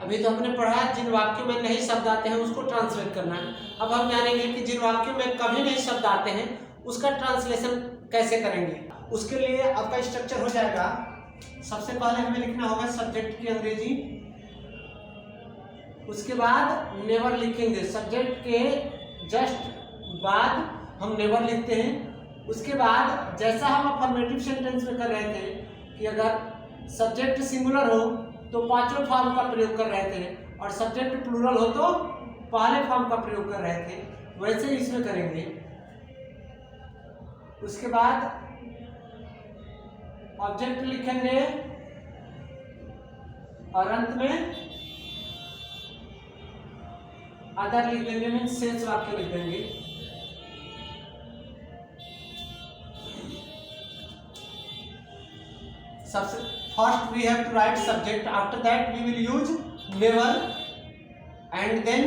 अभी तो हमने पढ़ा जिन वाक्यों में नहीं शब्द आते हैं उसको ट्रांसलेट करना है। अब हम जानेंगे कि जिन वाक्यों में कभी नहीं शब्द आते हैं उसका ट्रांसलेशन कैसे करेंगे। उसके लिए आपका स्ट्रक्चर हो जाएगा, सबसे पहले हमें लिखना होगा सब्जेक्ट की अंग्रेजी, उसके बाद नेवर लिखेंगे, सब्जेक्ट के जस्ट बाद हम नेवर लिखते हैं। उसके बाद जैसा हम अफर्मेटिव सेंटेंस में कर रहे थे कि अगर सब्जेक्ट सिंगुलर हो तो पांचवें फॉर्म का प्रयोग कर रहे थे और सब्जेक्ट प्लूरल हो तो पहले फॉर्म का प्रयोग कर रहे थे, वैसे ही इसमें करेंगे। उसके बाद ऑब्जेक्ट लिखेंगे और अंत में अदर लिख देंगे, मीन्स शेष वाक्य लिख देंगे। सबसे first we have to write subject, after that we will use never, and then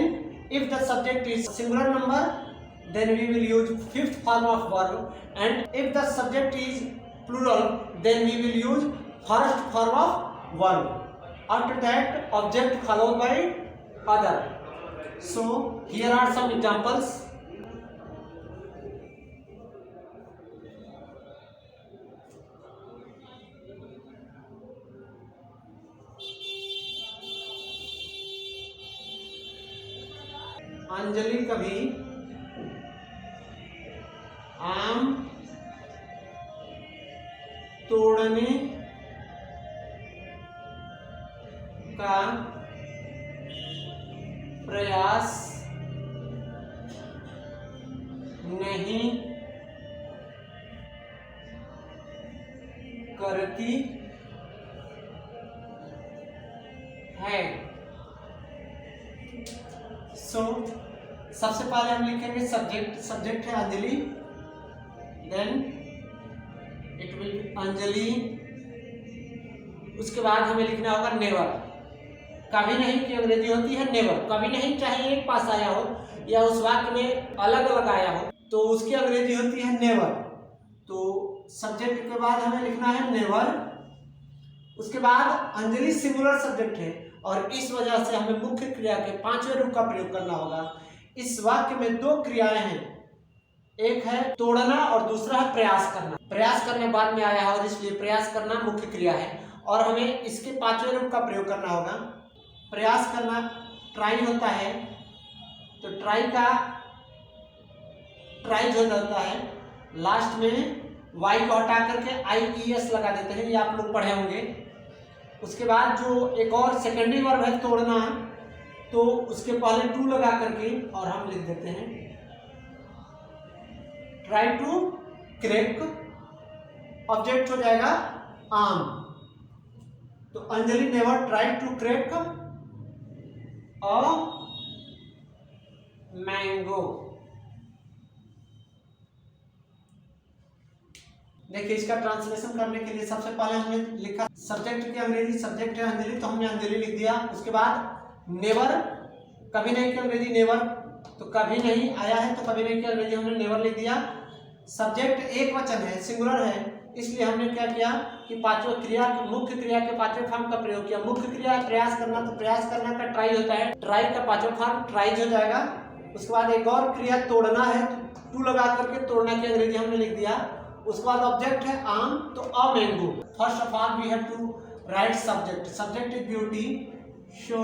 if the subject is singular number then we will use fifth form of verb, and if the subject is plural then we will use first form of verb. After that object followed by other. So here are some examples. Anjali कभी आम तोड़ने का प्रयास नहीं करती है। सो सबसे पहले हम लिखेंगे सब्जेक्ट, सब्जेक्ट है Anjali, then it will be Anjali. उसके बाद हमें लिखना होगा नेवर, कभी नहीं की अंग्रेजी होती है नेवर, कभी नहीं चाहे एक पास आया हो या उस वाक्य में अलग अलग आया हो तो उसकी अंग्रेजी होती है नेवर। तो सब्जेक्ट के बाद हमें लिखना है नेवर। उसके बाद अंजलि सिंगुलर सब्जेक्ट है और इस वजह से हमें मुख्य क्रिया के पांचवें रूप का प्रयोग करना होगा। इस वाक्य में दो क्रियाएं हैं, एक है तोड़ना और दूसरा है प्रयास करना। प्रयास करने बाद में आया है और इसलिए प्रयास करना मुख्य क्रिया है और हमें इसके पांचवें रूप का प्रयोग करना होगा। प्रयास करना ट्राई होता है तो ट्राई का ट्राइज हो जाता है, लास्ट में वाई को हटा करके IES लगा देते हैं, ये आप लोग पढ़े होंगे। उसके बाद जो एक और सेकेंडरी वर्ब है तोड़ना, तो उसके पहले टू लगा करके और हम लिख देते हैं ट्राई टू क्रैक, ऑब्जेक्ट हो जाएगा आम। तो Anjali never try to crack a mango. देखिए इसका ट्रांसलेशन करने के लिए सबसे पहले हमने लिखा सब्जेक्ट की अंग्रेजी, सब्जेक्ट है अंजलि तो हमने अंजलि लिख दिया। उसके बाद नेवर, कभी नहीं की अंग्रेजी नेवर, तो कभी नहीं आया है तो कभी नहीं की अंग्रेजी हमने नेवर लिख दिया। सब्जेक्ट एक वचन है, सिंगुलर है, इसलिए हमने क्या किया कि पांचवें क्रिया, मुख्य क्रिया के पांचवें फॉर्म का प्रयोग किया। मुख्य क्रिया प्रयास करना, तो प्रयास करना का ट्राई होता है, ट्राई का पांचवा फॉर्म ट्राइज हो जाएगा। उसके बाद एक और क्रिया तोड़ना है, टू लगा करके तोड़ना की अंग्रेजी हमने लिख दिया। उसके बाद ऑब्जेक्ट है आम तो a mango. First of all we have to write subject, subject is beauty, show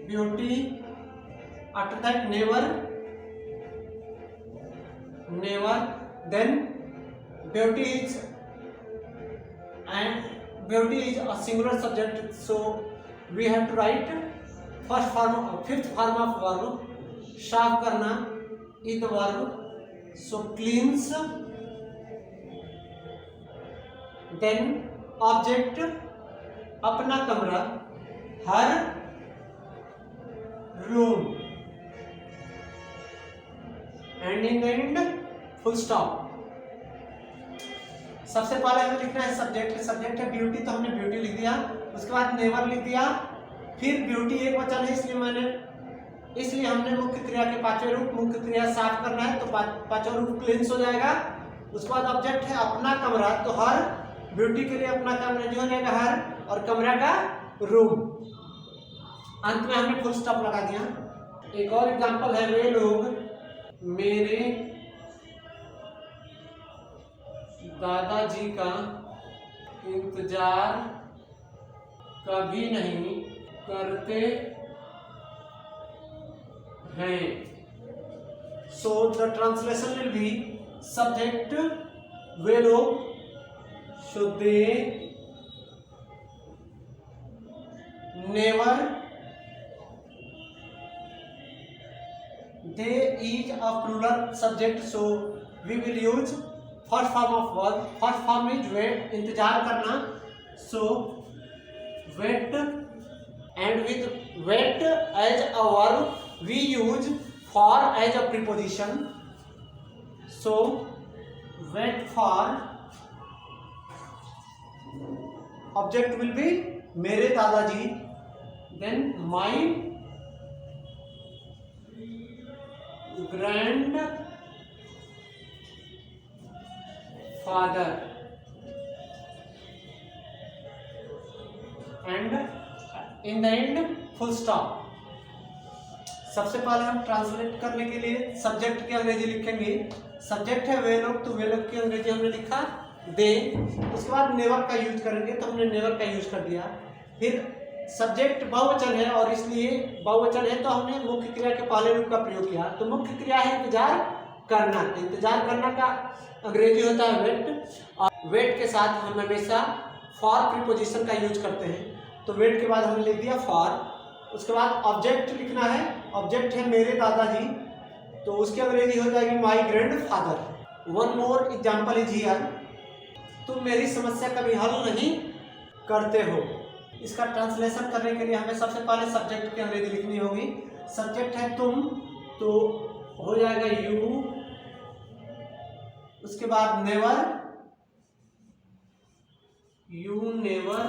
beauty. After that never, never, then beauty is, and beauty is a singular subject, so we have to write first form, fifth form of verb, साफ करना is the verb, so cleans, then object अपना कमरा, her room, ending and full stop। सबसे पहले हमें लिखना है subject, subject है ब्यूटी तो हमने ब्यूटी लिख दिया। उसके बाद नेवर लिख दिया, फिर ब्यूटी एक वचन है इसलिए हमने मुख्य क्रिया के पांचवें रूप, मुख्य क्रिया साफ करना है तो पांचवा रूप क्लींस हो जाएगा। उसके बाद ऑब्जेक्ट है अपना कमरा तो हर ब्यूटी के लिए अपना का अंग्रेजी हो जाएगा हर, और कमरा का रूम। अंत में हमने फुल स्टॉप लगा दिया। एक और एग्जांपल है, वे लोग मेरे दादाजी का इंतजार कभी नहीं करते हैं। So the translation will be subject वे लोग, so they never, they is a plural subject, so we will use first form of verb. First form is wait, इंतजार करना, so wait, and with wait as a verb we use for as a preposition, so wait for object will be मेरे दादाजी, then my grandfather, and in the end full stop। सबसे पहले हम translate करने के लिए सब्जेक्ट की अंग्रेजी लिखेंगे। सब्जेक्ट है वे लोग, तो वे लोग की अंग्रेजी हमने लिखा दे। उसके बाद नेवर का यूज करेंगे, तो हमने नेवर का यूज कर दिया। फिर सब्जेक्ट बहुवचन है, और इसलिए बहुवचन है तो हमने मुख्य क्रिया के पहले रूप का प्रयोग किया। तो मुख्य क्रिया है इंतजार करना। इंतजार करना का अंग्रेजी होता है वेट, और वेट के साथ हम हमेशा फॉर प्रीपोजिशन का यूज करते हैं। तो वेट के बाद हमने लिख दिया फॉर। उसके बाद ऑब्जेक्ट लिखना है, ऑब्जेक्ट है मेरे दादाजी, तो उसकी अंग्रेजी हो जाएगी माई grandfather. One more example is here, तुम मेरी समस्या कभी हल नहीं करते हो। इसका ट्रांसलेशन करने के लिए हमें सबसे पहले सब्जेक्ट की अंग्रेजी लिखनी होगी। सब्जेक्ट है तुम, तो हो जाएगा यू। उसके बाद नेवर, यू नेवर।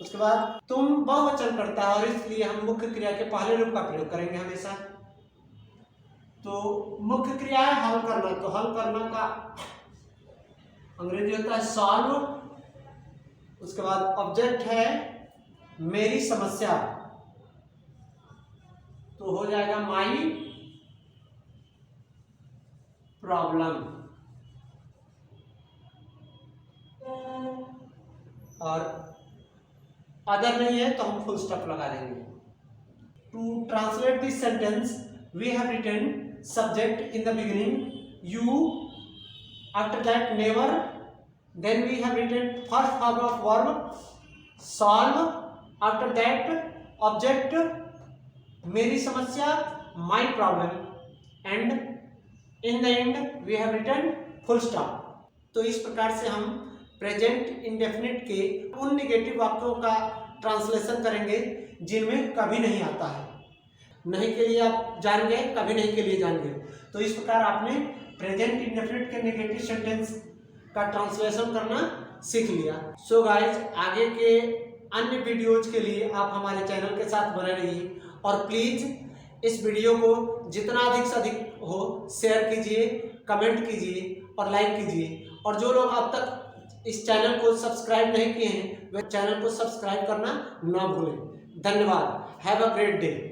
उसके बाद तुम बहुवचन करता है, और इसलिए हम मुख्य क्रिया के पहले रूप का प्रयोग करेंगे हमेशा। तो मुख्य क्रिया है हल करना, तो हल करना का अंग्रेजी होता है सॉल्व। उसके बाद ऑब्जेक्ट है मेरी समस्या, तो हो जाएगा माई प्रॉब्लम। और अदर नहीं है तो हम फुल स्टॉप लगा देंगे। To translate this sentence we have written subject in the beginning, you, after that never, then we have written first form of verb solve, after that object मेरी समस्या my problem, and in the end we have written full stop. तो इस प्रकार से हम present indefinite के उन negative वाक्यों का ट्रांसलेशन करेंगे जिनमें कभी नहीं आता है। नहीं के लिए आप जान गए, कभी नहीं के लिए जान गए। तो इस प्रकार आपने प्रेजेंट इंडेफिनिट के नेगेटिव सेंटेंस का ट्रांसलेशन करना सीख लिया। सो गाइज, आगे के अन्य वीडियोज के लिए आप हमारे चैनल के साथ बने रहिए, और प्लीज इस वीडियो को जितना अधिक से अधिक हो शेयर कीजिए, कमेंट कीजिए और लाइक कीजिए। और जो लोग अब तक इस चैनल को सब्सक्राइब नहीं किए हैं, वे चैनल को सब्सक्राइब करना ना भूलें। धन्यवाद। Have a great day.